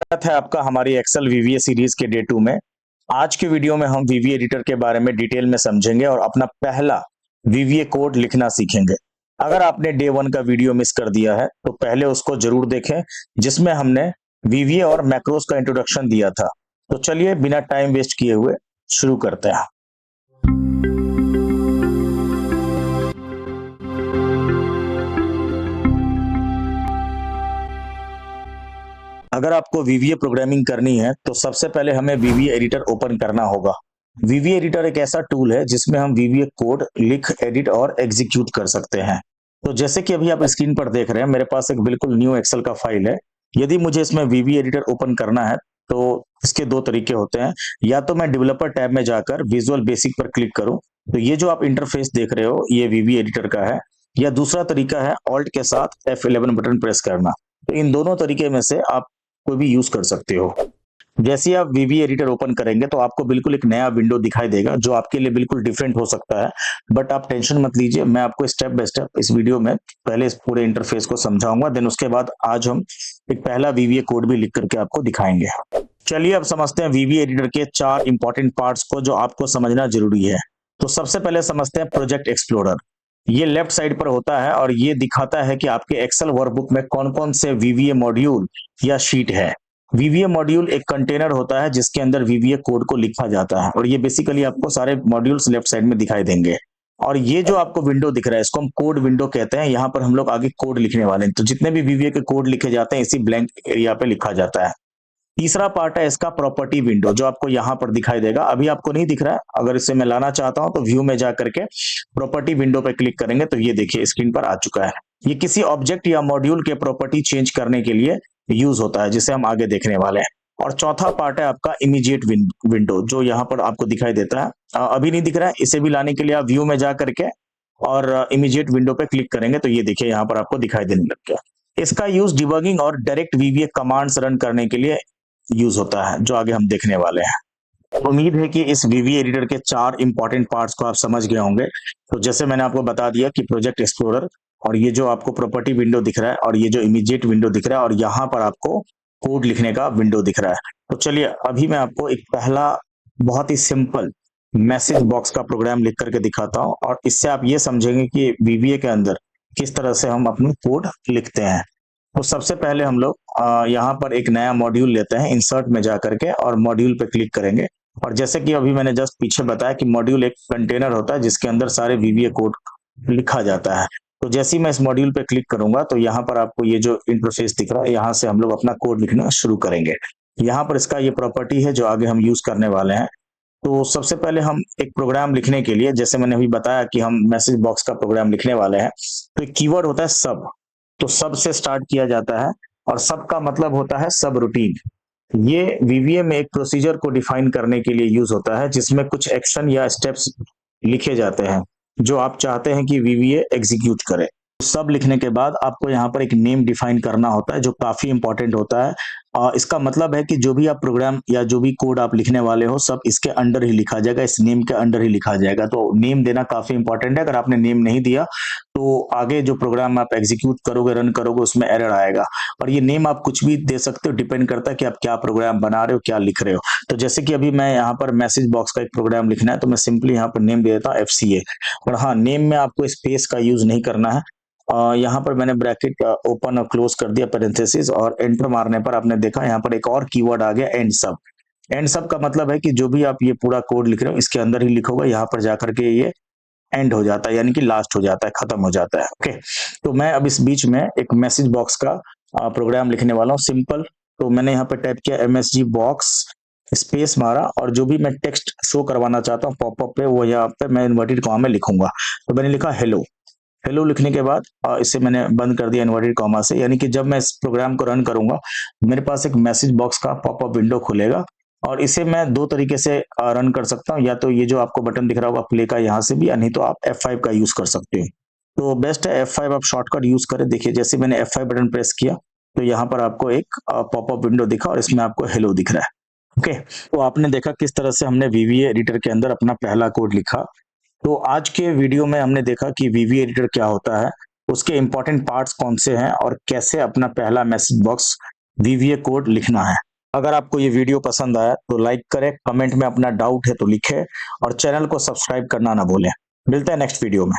स्वागत है आपका हमारी एक्सेल वीवीए सीरीज के डे 2 में। आज के वीडियो में हम वीवीए एडिटर के बारे में डिटेल में समझेंगे और अपना पहला वीवीए कोड लिखना सीखेंगे। अगर आपने डे 1 का वीडियो मिस कर दिया है तो पहले उसको जरूर देखें, जिसमें हमने वीवीए और मैक्रोस का इंट्रोडक्शन दिया था। तो चलिए बिना टाइम वेस्ट किए हुए शुरू करते हैं। अगर आपको वीवीए प्रोग्रामिंग करनी है तो सबसे पहले हमें वीवीए एडिटर ओपन करना होगा। वीवीए एडिटर एक ऐसा टूल है जिसमें हम वीवीए कोड लिख, एडिट और एग्जीक्यूट कर सकते हैं। तो जैसे कि अभी आप स्क्रीन पर देख रहे हैं, मेरे पास एक बिल्कुल न्यू एक्सेल का फाइल है। यदि मुझे इसमें वीवीए एडिटर ओपन करना है तो इसके दो तरीके होते हैं। या तो मैं डेवलपर टैब में जाकर विजुअल बेसिक पर क्लिक करूं, तो ये जो आप इंटरफेस देख रहे हो ये वीवीए एडिटर का है। या दूसरा तरीका है ऑल्ट के साथ F11 बटन प्रेस करना। तो इन दोनों तरीके में से आप कोई भी यूज कर सकते हो। जैसे ही आप वीवीए एडिटर ओपन करेंगे तो आपको बिल्कुल एक नया विंडो दिखाई देगा जो आपके लिए बिल्कुल डिफरेंट हो सकता है, बट आप टेंशन मत लीजिए। मैं आपको स्टेप बाय स्टेप इस वीडियो में पहले इस पूरे इंटरफेस को समझाऊंगा, देन उसके बाद आज हम एक पहला वीवीए कोड भी लिख करके आपको दिखाएंगे। चलिए अब समझते हैं वीवीए एडिटर के 4 इंपॉर्टेंट पार्ट्स को जो आपको समझना जरूरी है। तो सबसे पहले समझते हैं प्रोजेक्ट एक्सप्लोरर। ये लेफ्ट साइड पर होता है और ये दिखाता है कि आपके एक्सेल वर्कबुक में कौन कौन से वीवीए मॉड्यूल या शीट है। वीवीए मॉड्यूल एक कंटेनर होता है जिसके अंदर वीवीए कोड को लिखा जाता है, और ये बेसिकली आपको सारे मॉड्यूल्स लेफ्ट साइड में दिखाई देंगे। और ये जो आपको विंडो दिख रहा है इसको हम कोड विंडो कहते हैं। यहाँ पर हम लोग आगे कोड लिखने वाले हैं, तो जितने भी वीवीए के कोड लिखे जाते हैं इसी ब्लैंक एरिया पे लिखा जाता है। तीसरा पार्ट है इसका प्रॉपर्टी विंडो, जो आपको यहाँ पर दिखाई देगा। अभी आपको नहीं दिख रहा है, अगर इसे मैं लाना चाहता हूं तो व्यू में जा करके प्रॉपर्टी विंडो पे क्लिक करेंगे तो ये देखिए स्क्रीन पर आ चुका है। ये किसी ऑब्जेक्ट या मॉड्यूल के प्रॉपर्टी चेंज करने के लिए यूज होता है, जिसे हम आगे देखने वाले हैं। और चौथा पार्ट है आपका इमीडिएट विंडो, जो यहाँ पर आपको दिखाई देता है। अभी नहीं दिख रहा है, इसे भी लाने के लिए आप व्यू में जा करके और इमीडिएट विंडो पे क्लिक करेंगे तो ये देखिए यहाँ पर आपको दिखाई देने लग गया। इसका यूज डिबगिंग और डायरेक्ट वीवीए कमांड्स रन करने के लिए यूज होता है, जो आगे हम देखने वाले हैं। उम्मीद है कि इस वीवीए एडिटर के 4 इंपॉर्टेंट पार्ट्स को आप समझ गए होंगे। तो जैसे मैंने आपको बता दिया कि प्रोजेक्ट एक्सप्लोरर, और ये जो आपको प्रॉपर्टी विंडो दिख रहा है, और ये जो इमीडिएट विंडो दिख रहा है, और यहाँ पर आपको कोड लिखने का विंडो दिख रहा है। तो चलिए अभी मैं आपको एक पहला बहुत ही सिंपल मैसेज बॉक्स का प्रोग्राम लिख करके दिखाता हूँ, और इससे आप ये समझेंगे कि वीवीए के अंदर किस तरह से हम अपनी कोड लिखते हैं। तो सबसे पहले हम लोग यहाँ पर एक नया मॉड्यूल लेते हैं, इंसर्ट में जा करके और मॉड्यूल पे क्लिक करेंगे। और जैसे कि अभी मैंने जस्ट पीछे बताया कि मॉड्यूल एक कंटेनर होता है जिसके अंदर सारे वीवीए कोड लिखा जाता है। तो जैसे ही मैं इस मॉड्यूल पे क्लिक करूंगा तो यहाँ पर आपको ये जो इंटरफेस दिख रहा है, यहाँ से हम लोग अपना कोड लिखना शुरू करेंगे। यहाँ पर इसका ये प्रॉपर्टी है जो आगे हम यूज करने वाले हैं। तो सबसे पहले हम एक प्रोग्राम लिखने के लिए, जैसे मैंने अभी बताया कि हम मैसेज बॉक्स का प्रोग्राम लिखने वाले हैं, तो एक कीवर्ड होता है सब। तो सब से स्टार्ट किया जाता है, और सब का मतलब होता है सब रूटीन। ये वीवीए में एक प्रोसीजर को डिफाइन करने के लिए यूज होता है, जिसमें कुछ एक्शन या स्टेप्स लिखे जाते हैं जो आप चाहते हैं कि वीवीए एग्जीक्यूट करे। सब लिखने के बाद आपको यहाँ पर एक नेम डिफाइन करना होता है, जो काफी इंपॉर्टेंट होता है। इसका मतलब है कि जो भी आप प्रोग्राम या जो भी कोड आप लिखने वाले हो, सब इसके अंडर ही लिखा जाएगा, इस नेम के अंडर ही लिखा जाएगा। तो नेम देना काफी इंपॉर्टेंट है। अगर आपने नेम नहीं दिया तो आगे जो प्रोग्राम आप एग्जीक्यूट करोगे, रन करोगे, उसमें एरर आएगा। और ये नेम आप कुछ भी दे सकते हो, डिपेंड करता है कि आप क्या प्रोग्राम बना रहे हो, क्या लिख रहे हो। तो जैसे कि अभी मैं यहाँ पर मैसेज बॉक्स का एक प्रोग्राम लिखना है, तो मैं सिंपली यहाँ पर नेम दे देता हूँ FCA। और हाँ, नेम में आपको स्पेस का यूज नहीं करना है। यहाँ पर मैंने ब्रैकेट ओपन और क्लोज कर दिया, पैरेंथेसिस, और एंटर मारने पर आपने देखा यहाँ पर एक और कीवर्ड आ गया, एंड सब। एंड सब का मतलब है कि जो भी आप ये पूरा कोड लिख रहे हो इसके अंदर ही लिखोगे। यहाँ पर जाकर के ये एंड हो जाता है, यानी कि लास्ट हो जाता है, खत्म हो जाता है। ओके, तो मैं अब इस बीच में एक मैसेज बॉक्स का प्रोग्राम लिखने वाला हूँ, सिंपल। तो मैंने यहाँ पर टाइप किया MSG बॉक्स, स्पेस मारा, और जो भी मैं टेक्स्ट शो करवाना चाहता हूँ पॉपअप पे, वो यहाँ पे मैं इन्वर्टेड कॉमा में लिखूंगा। तो मैंने लिखा हेलो। हेलो लिखने के बाद इसे मैंने बंद कर दिया इन्वर्टेड कॉमा से, यानी कि जब मैं इस प्रोग्राम को रन करूंगा मेरे पास एक मैसेज बॉक्स का पॉपअप विंडो खुलेगा। और इसे मैं दो तरीके से रन कर सकता हूं, या तो ये जो आपको बटन दिख रहा होगा प्ले का, यहाँ से भी, या नहीं तो आप F5 का यूज कर सकते हो। तो बेस्ट है F5, आप शॉर्टकट यूज करें। देखिए जैसे मैंने F5 बटन प्रेस किया तो यहाँ पर आपको एक पॉपअप विंडो दिखा और इसमें आपको हेलो दिख रहा है। ओके, तो आपने देखा किस तरह से हमने वीवीए एडिटर के अंदर अपना पहला कोड लिखा। तो आज के वीडियो में हमने देखा कि वीवीए एडिटर क्या होता है, उसके इंपॉर्टेंट पार्ट्स कौन से हैं, और कैसे अपना पहला मैसेज बॉक्स वीवीए कोड लिखना है। अगर आपको ये वीडियो पसंद आया तो लाइक करें, कमेंट में अपना डाउट है तो लिखें और चैनल को सब्सक्राइब करना ना भूलें। मिलते हैं नेक्स्ट वीडियो में।